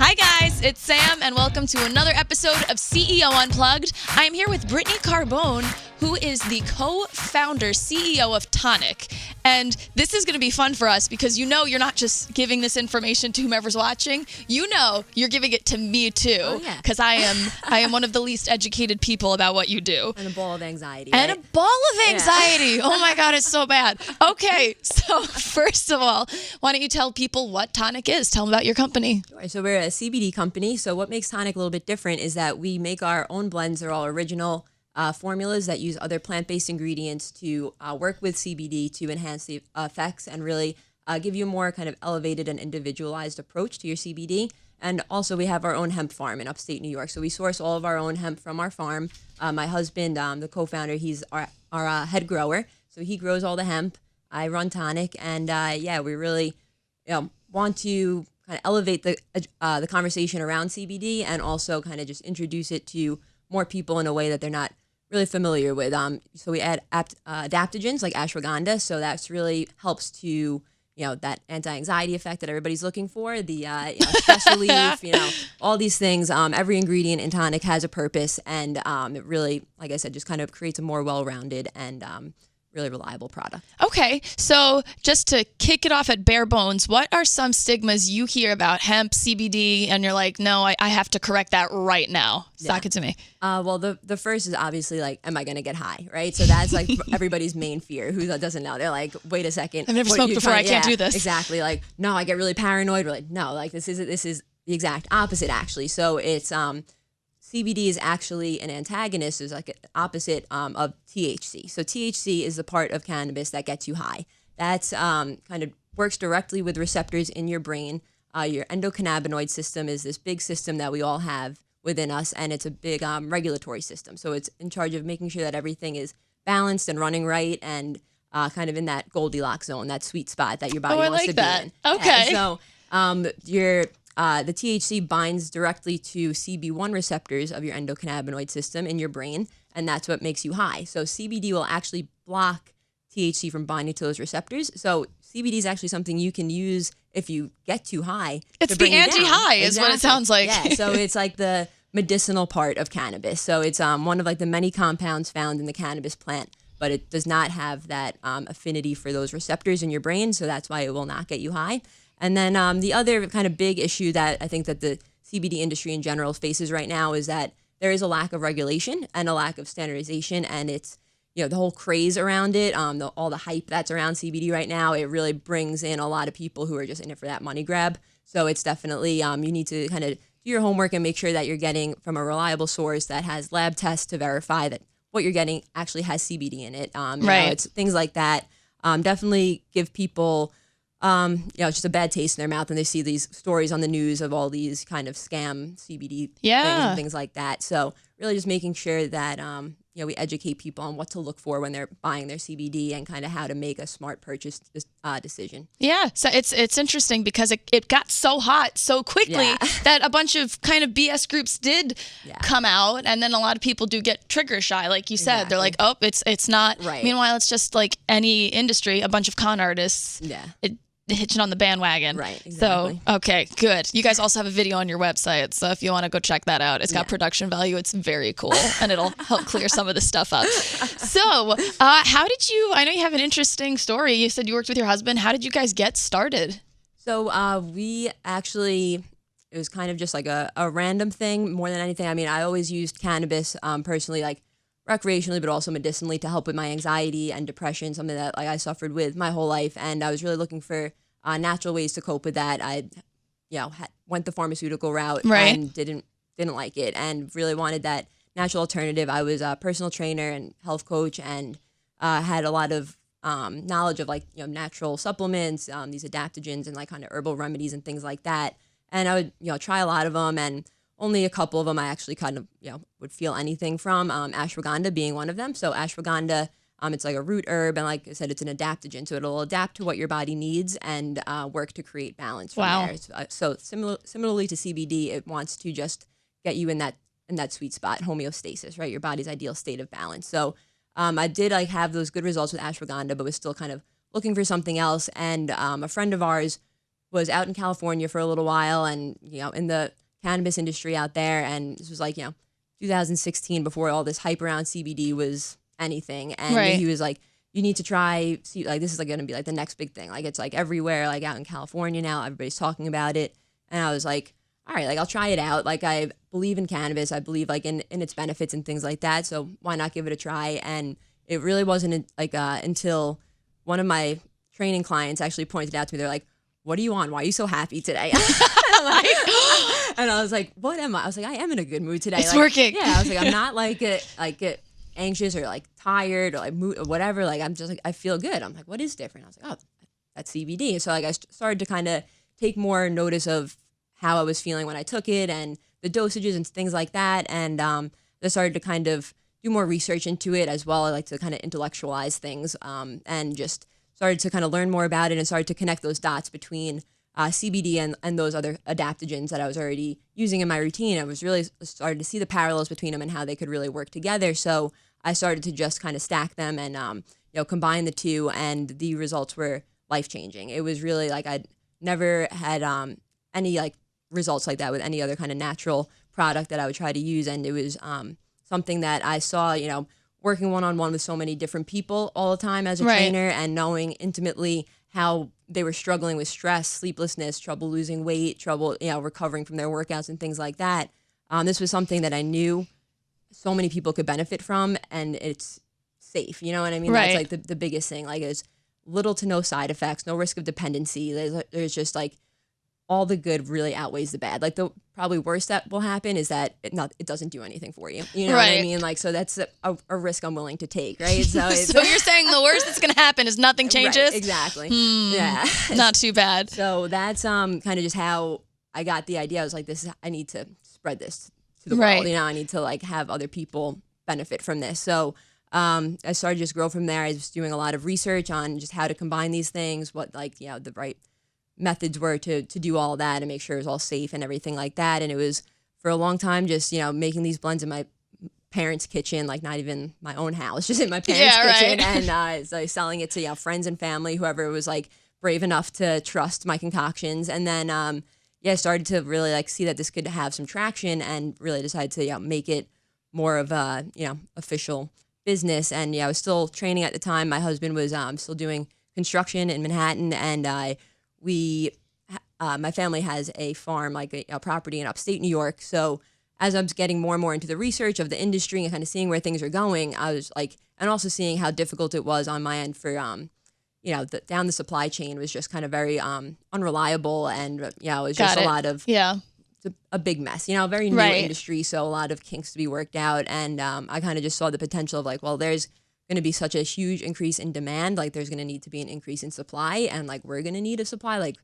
Hi guys, it's Sam and welcome to another episode of CEO Unplugged. I am here with Brittany Carbone, who is the co-founder, CEO of TONIC. And this is going to be fun for us because you know you're not just giving this information to whomever's watching. You know you're giving it to me too. Because I am one of the least educated people about what you do. And a ball of anxiety. And right? a ball of anxiety. Yeah. Oh my God, it's so bad. Okay, so first of all, why don't you tell people what TONIC is? Tell them about your company. Sure. So we're a CBD company. So what makes TONIC a little bit different is that we make our own blends. They're all original formulas that use other plant-based ingredients to work with CBD to enhance the effects and really give you a more kind of elevated and individualized approach to your CBD. And also we have our own hemp farm in upstate New York. So we source all of our own hemp from our farm. My husband, the co-founder, he's our head grower. So he grows all the hemp. I run TONIC. And we really want to kind of elevate the conversation around CBD and also kind of just introduce it to more people in a way that they're not really familiar with. So we add adaptogens like ashwagandha. So that's really helps to, that anti-anxiety effect that everybody's looking for, the stress relief, all these things. Every ingredient in TONIC has a purpose, and it really, like I said, just kind of creates a more well-rounded and really reliable product. Okay, so just to kick it off at bare bones, what are some stigmas you hear about hemp, CBD, and you're like, no, I have to correct that right now? Sock it to me. Well, the first is obviously like, am I going to get high, right? So that's like everybody's main fear. Who doesn't know? They're like, wait a second. I've never smoked before. I can't do this. Exactly. Like, no, I get really paranoid. We're like, no, like this is the exact opposite actually. So it's CBD is actually an antagonist, is like an opposite of THC. So THC is the part of cannabis that gets you high. That's kind of works directly with receptors in your brain. Your endocannabinoid system is this big system that we all have within us, and it's a big regulatory system. So it's in charge of making sure that everything is balanced and running right and kind of in that Goldilocks zone, that sweet spot that your body wants to be in. Okay. Yeah, so the THC binds directly to CB1 receptors of your endocannabinoid system in your brain, and that's what makes you high. So CBD will actually block THC from binding to those receptors. So CBD is actually something you can use if you get too high. It's the anti-high is what it sounds like. Yeah, so it's like the medicinal part of cannabis. So it's one of like the many compounds found in the cannabis plant, but it does not have that affinity for those receptors in your brain, so that's why it will not get you high. And then the other kind of big issue that I think that the CBD industry in general faces right now is that there is a lack of regulation and a lack of standardization, and it's the whole craze around it, all the hype that's around CBD right now. It really brings in a lot of people who are just in it for that money grab. So it's definitely you need to kind of do your homework and make sure that you're getting from a reliable source that has lab tests to verify that what you're getting actually has CBD in it. Right. It's things like that. Definitely give people. It's just a bad taste in their mouth when they see these stories on the news of all these kind of scam CBD things and things like that. So really just making sure that, we educate people on what to look for when they're buying their CBD and kind of how to make a smart purchase decision. Yeah, so it's interesting because it got so hot so quickly that a bunch of kind of BS groups did come out, and then a lot of people do get trigger shy, like you said. Exactly. They're like, oh, it's not. Right. Meanwhile, it's just like any industry, a bunch of con artists. Yeah. Hitching on the bandwagon. Right, exactly. So, okay, good. You guys also have a video on your website, so if you want to go check that out, it's got production value. It's very cool, and it'll help clear some of this stuff up. So, how did you, I know you have an interesting story. You said you worked with your husband. How did you guys get started? So, we actually, it was kind of just like a random thing more than anything. I mean, I always used cannabis personally, like recreationally, but also medicinally to help with my anxiety and depression, something that like I suffered with my whole life. And I was really looking for natural ways to cope with that. I, went the pharmaceutical route and didn't like it and really wanted that natural alternative. I was a personal trainer and health coach and had a lot of knowledge of like, natural supplements, these adaptogens and like kind of herbal remedies and things like that. And I would, try a lot of them, and only a couple of them I actually kind of, would feel anything from, ashwagandha being one of them. So ashwagandha, it's like a root herb, and like I said, it's an adaptogen. So it'll adapt to what your body needs and work to create balance from there. So similarly to CBD, it wants to just get you in that sweet spot, homeostasis, right? Your body's ideal state of balance. So I did like have those good results with ashwagandha, but was still kind of looking for something else. And a friend of ours was out in California for a little while, and in the cannabis industry out there, and this was like 2016, before all this hype around CBD was anything, and Right. he was like, you need to try, see, like, this is like going to be like the next big thing, like it's like everywhere, like out in California now, everybody's talking about it. And I was like, all right, like I'll try it out. Like I believe in cannabis, I believe like in its benefits and things like that, so why not give it a try? And it really wasn't like until one of my training clients actually pointed out to me, they're like, what are you on? Why are you so happy today? And I was like, what am I? I was like, I am in a good mood today. It's like, working. Yeah, I was like, I'm not like anxious or like tired or like mood or whatever. Like I'm just like, I feel good. I'm like, what is different? I was like, oh, that's CBD. So like I started to kind of take more notice of how I was feeling when I took it and the dosages and things like that. And I started to kind of do more research into it as well. I like to kind of intellectualize things and just started to kind of learn more about it and started to connect those dots between CBD and those other adaptogens that I was already using in my routine. I was really started to see the parallels between them and how they could really work together. So I started to just kind of stack them and combine the two, and the results were life-changing. It was really like I'd never had any like results like that with any other kind of natural product that I would try to use, and it was something that I saw, working one-on-one with so many different people all the time as a Right. trainer, and knowing intimately how they were struggling with stress, sleeplessness, trouble losing weight, trouble, recovering from their workouts and things like that. This was something that I knew so many people could benefit from, and it's safe. You know what I mean? Right. That's like the biggest thing. Like, there's little to no side effects, no risk of dependency. There's just like all the good really outweighs the bad. Like the probably worst that will happen is that it doesn't do anything for you. You know what I Right. mean? Like, so that's a risk I'm willing to take, right? So, So you're saying the worst that's going to happen is nothing changes? Right, exactly. Yeah. Not too bad. So that's kind of just how I got the idea. I was like, I need to spread this to the Right. world. I need to like have other people benefit from this. So I started to just grow from there. I was doing a lot of research on just how to combine these things, what the right methods were to do all that and make sure it was all safe and everything like that. And it was for a long time just, making these blends in my parents' kitchen, like not even my own house, just in my parents' kitchen. Right. And so selling it to friends and family, whoever was like brave enough to trust my concoctions. And then I started to really like see that this could have some traction, and really decided to make it more of a official business. And I was still training at the time. My husband was still doing construction in Manhattan, and my family has a farm, like a property in upstate New York. So as I was getting more and more into the research of the industry and kind of seeing where things are going, I was like, and also seeing how difficult it was on my end for, down the supply chain was just kind of very unreliable, and it was just a lot of a big mess. A very new Right. industry, so a lot of kinks to be worked out. And I kind of just saw the potential of like, well, there's going to be such a huge increase in demand, like there's going to need to be an increase in supply, and like we're going to need a supply. Like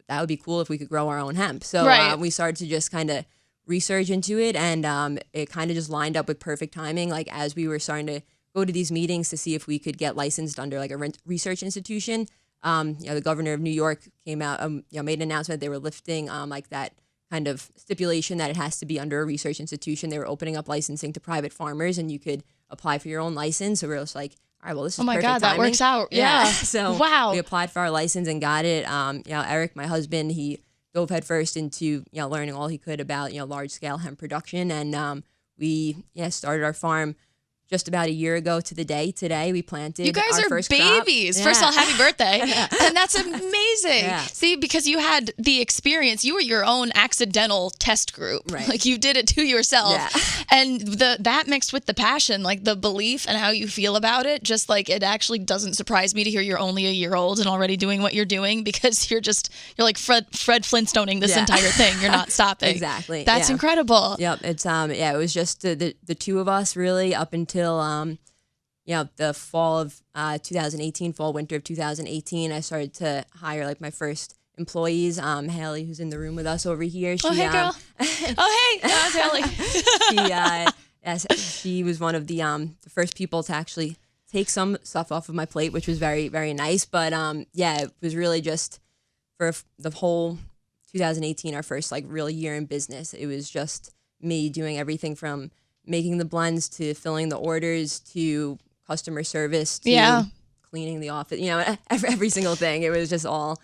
that would be cool if we could grow our own hemp. So Right. we started to just kind of research into it, and it kind of just lined up with perfect timing. Like as we were starting to go to these meetings to see if we could get licensed under like a research institution, the governor of New York came out, made an announcement they were lifting like that kind of stipulation that it has to be under a research institution. They were opening up licensing to private farmers, and you could apply for your own license. So we were just like, all right, well, this is Oh my perfect God, that timing. works out. Yeah. So Wow. we applied for our license and got it. Eric, my husband, he dove headfirst into learning all he could about large scale hemp production, and we started our farm just about a year ago to the day. Today we planted. You guys our are first crop. babies. Yeah. First of all, happy birthday. And that's amazing. Yeah. See, because you had the experience, you were your own accidental test group. Right. Like you did it to yourself. Yeah. And that mixed with the passion, like the belief and how you feel about it, just like it actually doesn't surprise me to hear you're only a year old and already doing what you're doing, because you're like Fred Flintstoning this entire thing. You're not stopping. Exactly. That's incredible. Yep. It's it was just the two of us really up until the fall of 2018, winter of 2018. I started to hire like my first employees. Haley, who's in the room with us over here. She, Oh, hey, girl. Oh, hey. That's Haley. she was one of the first people to actually take some stuff off of my plate, which was very, very nice. But it was really just for the whole 2018, our first like real year in business. It was just me doing everything from making the blends to filling the orders to customer service to cleaning the office, every single thing. It was just all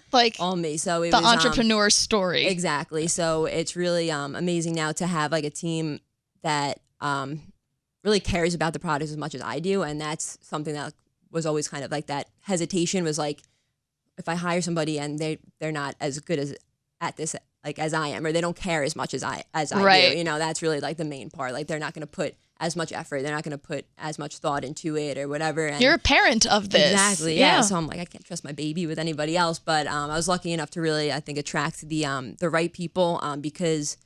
me. So it the was entrepreneur story. Exactly. So it's really amazing now to have like a team that really cares about the product as much as I do, and that's something that was always kind of like that hesitation was like, if I hire somebody and they're not as good at this like as I am, or they don't care as much as I Right. do, that's really like the main part. Like they're not going to put as much effort, they're not going to put as much thought into it or whatever. And You're a parent of this. exactly, yeah. So I'm like, I can't trust my baby with anybody else. But I was lucky enough to really, I think, attract the right people because,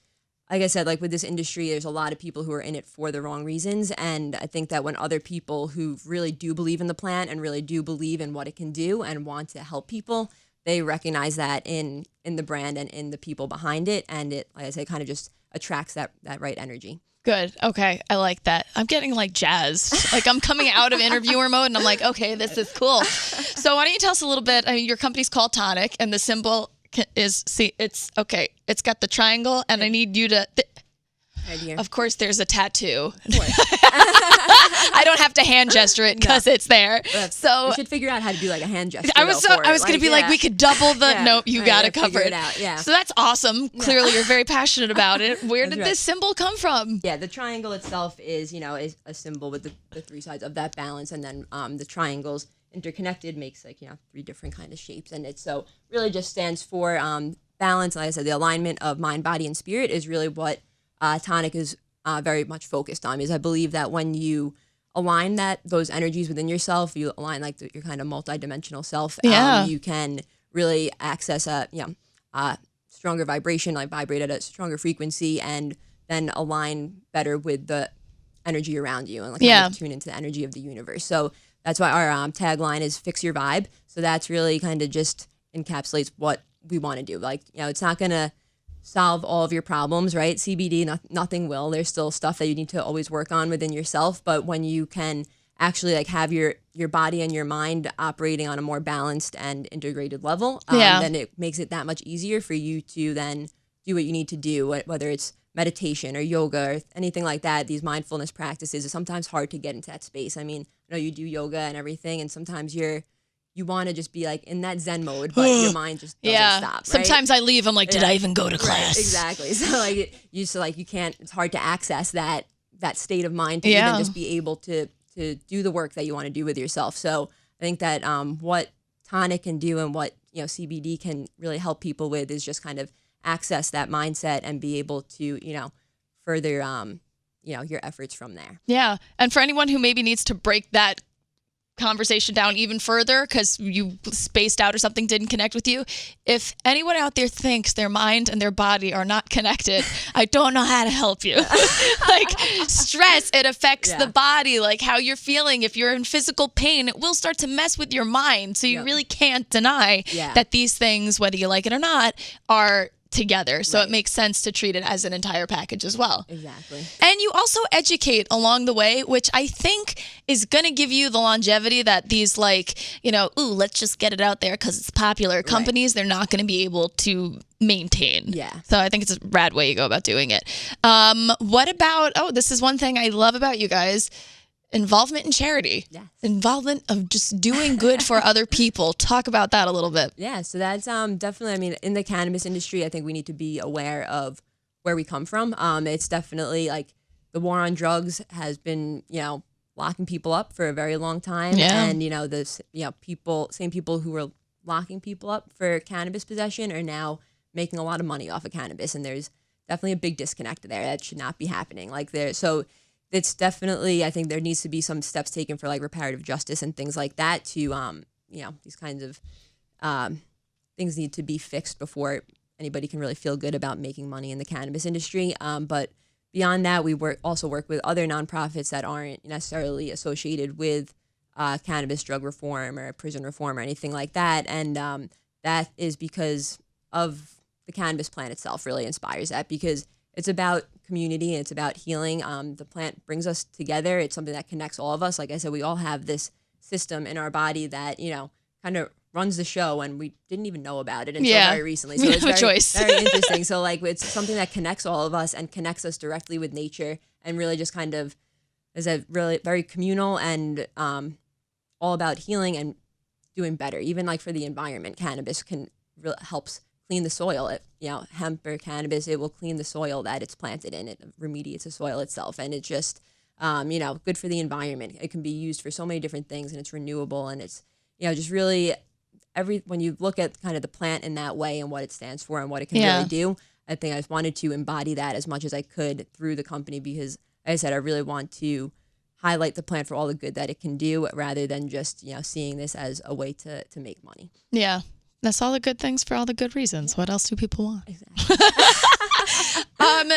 like I said, like with this industry, there's a lot of people who are in it for the wrong reasons. And I think that when other people who really do believe in the plant and really do believe in what it can do and want to help people, they recognize that in the brand and in the people behind it. And it, like I say, kind of just attracts that right energy. Good. Okay. I like that. I'm getting like jazzed. Like I'm coming out of interviewer mode and I'm like, okay, this is cool. So why don't you tell us a little bit? I mean, your company's called TONIC and the symbol is, it's okay. It's got the triangle and I need you to, of course there's a tattoo. I don't have to hand gesture it because it's there. So we should figure out how to do like a hand gesture. I was going to be like, we could double the, no, you got to cover it. Out. Yeah. So that's awesome. Clearly you're very passionate about it. Where did this symbol come from? Yeah, the triangle itself is, is a symbol with the three sides of that balance. And then the triangles interconnected makes like, 3 different kind of shapes. And it so really just stands for balance. Like I said, the alignment of mind, body, and spirit is really what TONIC is very much focused on, because I believe that when you align those energies within yourself, you align like your kind of multidimensional self, you can really access a stronger vibration, like vibrate at a stronger frequency, and then align better with the energy around you and like kind of tune into the energy of the universe. So that's why our tagline is "Fix Your Vibe." So that's really kind of just encapsulates what we want to do. Like, it's not gonna solve all of your problems, right? CBD, nothing will. There's still stuff that you need to always work on within yourself. But when you can actually like have your body and your mind operating on a more balanced and integrated level, then it makes it that much easier for you to then do what you need to do, whether it's meditation or yoga or anything like that. These mindfulness practices are sometimes hard to get into that space. I mean, I know you do yoga and everything, and sometimes you want to just be like in that Zen mode, but your mind just doesn't stop. Right? Sometimes I leave. I'm like, did I even go to class? Right, exactly. So like you can't. It's hard to access that state of mind to even just be able to do the work that you want to do with yourself. So I think that what TONIC can do and what CBD can really help people with is just kind of access that mindset and be able to further your efforts from there. Yeah, and for anyone who maybe needs to break that conversation down even further because you spaced out or something didn't connect with you, if anyone out there thinks their mind and their body are not connected, I don't know how to help you. Like stress, it affects the body, like how you're feeling. If you're in physical pain, it will start to mess with your mind. So you really can't deny that these things, whether you like it or not, are together. So it makes sense to treat it as an entire package as well. Exactly. And you also educate along the way, which I think is going to give you the longevity that these let's just get it out there because it's popular companies, they're not going to be able to maintain. Yeah. So I think it's a rad way you go about doing it. What about, this is one thing I love about you guys, involvement in charity. Yes. Involvement of just doing good for other people. Talk about that a little bit. Yeah, so that's definitely, I mean, in the cannabis industry, I think we need to be aware of where we come from. It's definitely like the war on drugs has been, locking people up for a very long time. Yeah. And, same people who were locking people up for cannabis possession are now making a lot of money off of cannabis. And there's definitely a big disconnect there. That should not be happening. So it's definitely, I think there needs to be some steps taken for like reparative justice and things like that to, these kinds of things need to be fixed before anybody can really feel good about making money in the cannabis industry. But beyond that, we also work with other nonprofits that aren't necessarily associated with cannabis drug reform or prison reform or anything like that. And that is because of the cannabis plant itself really inspires that, because it's about community and it's about healing. The plant brings us together. It's something that connects all of us. Like I said, we all have this system in our body that, kind of runs the show, and we didn't even know about it until very recently. So it's very interesting. So like it's something that connects all of us and connects us directly with nature, and really just kind of is a really very communal and all about healing and doing better. Even like for the environment, cannabis helps clean the soil. Hemp or cannabis, it will clean the soil that it's planted in. It remediates the soil itself, and it's just good for the environment. It can be used for so many different things, and it's renewable, and it's just really when you look at kind of the plant in that way and what it stands for and what it can really do. I think I just wanted to embody that as much as I could through the company because, like I said, I really want to highlight the plant for all the good that it can do rather than just, seeing this as a way to make money. Yeah. That's all the good things for all the good reasons. What else do people want? Exactly.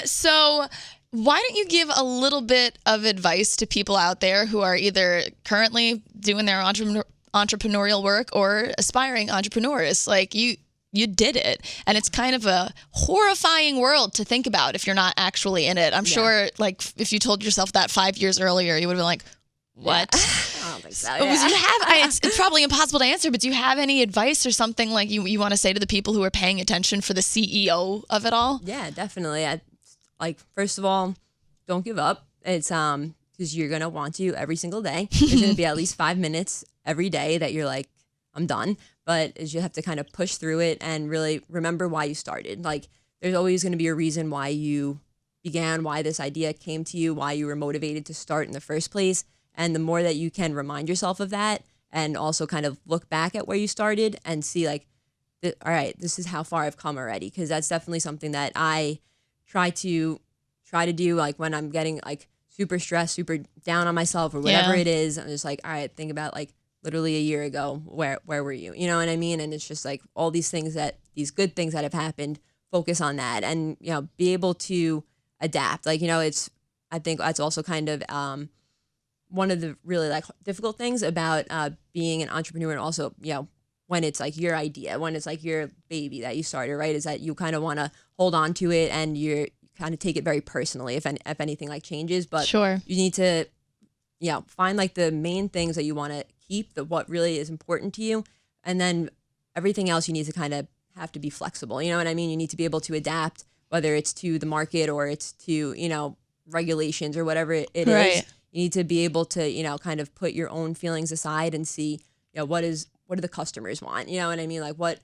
So why don't you give a little bit of advice to people out there who are either currently doing their entrepreneurial work or aspiring entrepreneurs? Like you did it, and it's kind of a horrifying world to think about if you're not actually in it. I'm sure, like, if you told yourself that 5 years earlier, you would have been like, what? I don't think so. Do you have, it's probably impossible to answer, but do you have any advice or something like you want to say to the people who are paying attention for the CEO of it all? Yeah, definitely. First of all, don't give up. It's because you're going to want to every single day. There's going to be at least 5 minutes every day that you're like, I'm done. But you have to kind of push through it and really remember why you started. Like, there's always going to be a reason why you began, why this idea came to you, why you were motivated to start in the first place. And the more that you can remind yourself of that and also kind of look back at where you started and see like, all right, this is how far I've come already. Because that's definitely something that I try to do, like when I'm getting like super stressed, super down on myself or whatever it is. I'm just like, all right, think about like literally a year ago, where were you? You know what I mean? And it's just like all these these good things that have happened, focus on that and, be able to adapt. Like, I think that's also kind of one of the really like difficult things about being an entrepreneur, and also, when it's like your idea, when it's like your baby that you started, right, is that you kind of want to hold on to it and you're kind of take it very personally if anything like changes. But sure, you need to, find like the main things that you want to keep, what really is important to you, and then everything else you need to kind of have to be flexible. You know what I mean? You need to be able to adapt, whether it's to the market or it's to, regulations or whatever it is. You need to be able to, kind of put your own feelings aside and see, what do the customers want? You know what I mean? Like what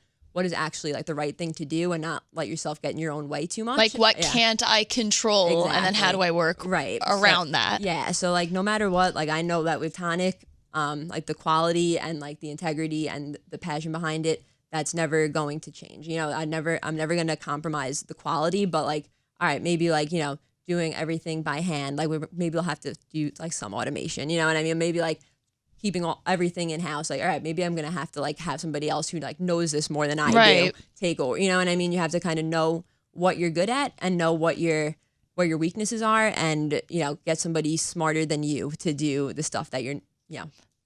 is actually like the right thing to do and not let yourself get in your own way too much. Like what can't I control? Exactly. And then how do I work around that? Yeah. So like no matter what, like I know that with TONIC, like the quality and like the integrity and the passion behind it, that's never going to change. I'm never going to compromise the quality, but like, all right, maybe like, doing everything by hand. Like maybe we'll have to do like some automation, you know what I mean? Maybe like keeping everything in house. Like, all right, maybe I'm going to have to like have somebody else who like knows this more than I do take over. You know what I mean? You have to kind of know what you're good at and know where your weaknesses are and, get somebody smarter than you to do the stuff that you're,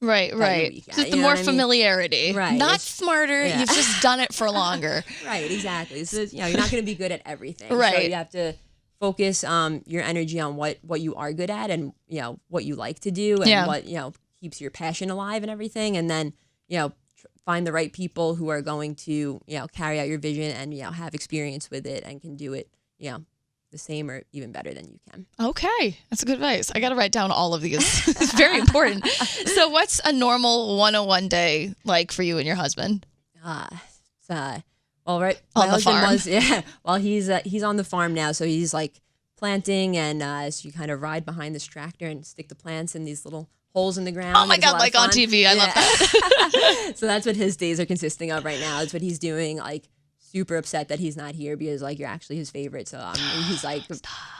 Right. Just the more familiarity. Right. Not smarter. Yeah. You've just done it for longer. Right. Exactly. So, you're not going to be good at everything. Right. So you have to focus your energy on what you are good at and, what you like to do and what, keeps your passion alive and everything. And then, find the right people who are going to, carry out your vision and, have experience with it and can do it, the same or even better than you can. Okay. That's good advice. I got to write down all of these. It's very important. So what's a normal 101 day like for you and your husband? Well, right. On the farm. Well, he's on the farm now. So he's like planting and so you kind of ride behind this tractor and stick the plants in these little holes in the ground. Oh my God, like on TV. I love that. So that's what his days are consisting of right now. That's what he's doing. Like super upset that he's not here because like you're actually his favorite. So he's like,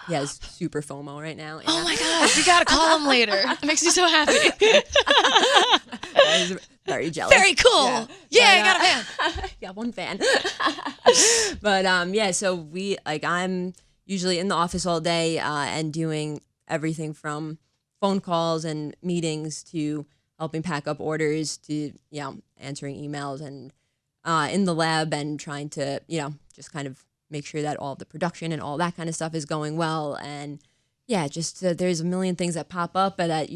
he has super FOMO right now. Oh my God, you gotta call him later. It makes me so happy. He's very jealous. Very cool. Yeah, I got a fan. Yeah, one fan. But so I'm usually in the office all day and doing everything from phone calls and meetings to helping pack up orders to answering emails and in the lab and trying to, just kind of make sure that all the production and all that kind of stuff is going well. And just there's a million things that pop up that,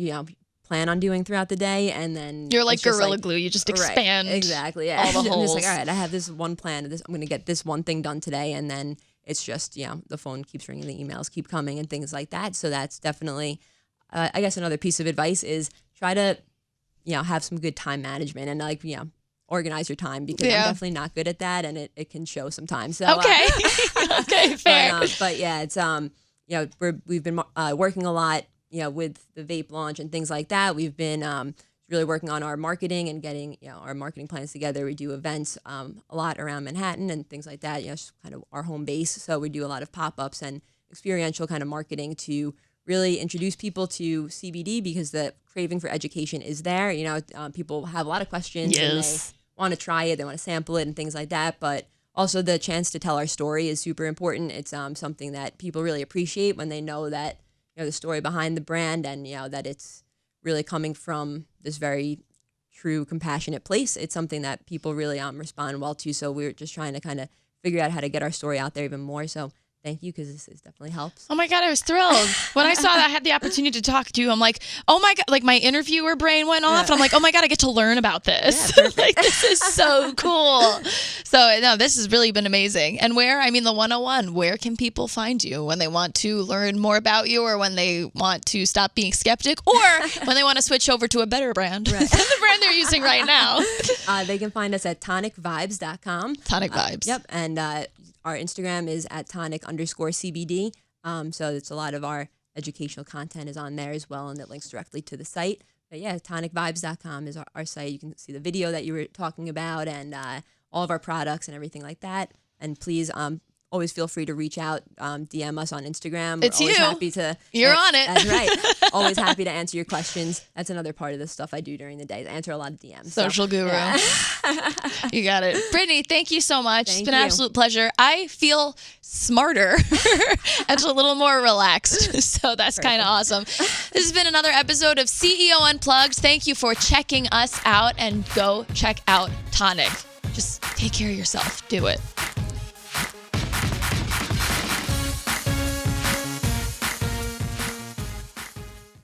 plan on doing throughout the day. And then you're like Gorilla Glue. You just expand exactly all the holes. I'm just like, all right, I have this one plan. I'm going to get this one thing done today. And then it's just, the phone keeps ringing, the emails keep coming and things like that. So that's definitely, I guess another piece of advice is try to, have some good time management and like, organize your time, because I'm definitely not good at that, and it can show sometimes. So, okay. Okay, fair. But yeah, it's we've been working a lot, with the vape launch and things like that. We've been really working on our marketing and getting our marketing plans together. We do events a lot around Manhattan and things like that. It's kind of our home base. So we do a lot of pop-ups and experiential kind of marketing to really introduce people to CBD, because the craving for education is there. People have a lot of questions and they want to try it, they want to sample it and things like that. But also the chance to tell our story is super important. It's something that people really appreciate when they know that the story behind the brand, and that it's really coming from this very true, compassionate place. It's something that people really respond well to. So we're just trying to kind of figure out how to get our story out there even more. So thank you, because this definitely helps. Oh my God, I was thrilled. When I saw that I had the opportunity to talk to you, I'm like, oh my God, like my interviewer brain went off, and I'm like, oh my God, I get to learn about this. Yeah, like, this is so cool. So no, this has really been amazing. And the 101, where can people find you when they want to learn more about you, or when they want to stop being skeptic, or when they want to switch over to a better brand, than the brand they're using right now? They can find us at tonicvibes.com. Tonic Vibes. Yep. And our Instagram is at tonic_CBD. So it's a lot of our educational content is on there as well, and it links directly to the site. But yeah, tonicvibes.com is our site. You can see the video that you were talking about, and all of our products and everything like that. And please always feel free to reach out, DM us on Instagram. It's We're always you. happy to. You're on it. That's right. Always happy to answer your questions. That's another part of the stuff I do during the day. I answer a lot of DMs. Social guru. Yeah. You got it. Brittany, thank you so much. It's been an you. absolute pleasure. I feel smarter and a little more relaxed. So that's kind of awesome. This has been another episode of CEO Unplugged. Thank you for checking us out, and go check out TONIC. Just take care of yourself. Do it.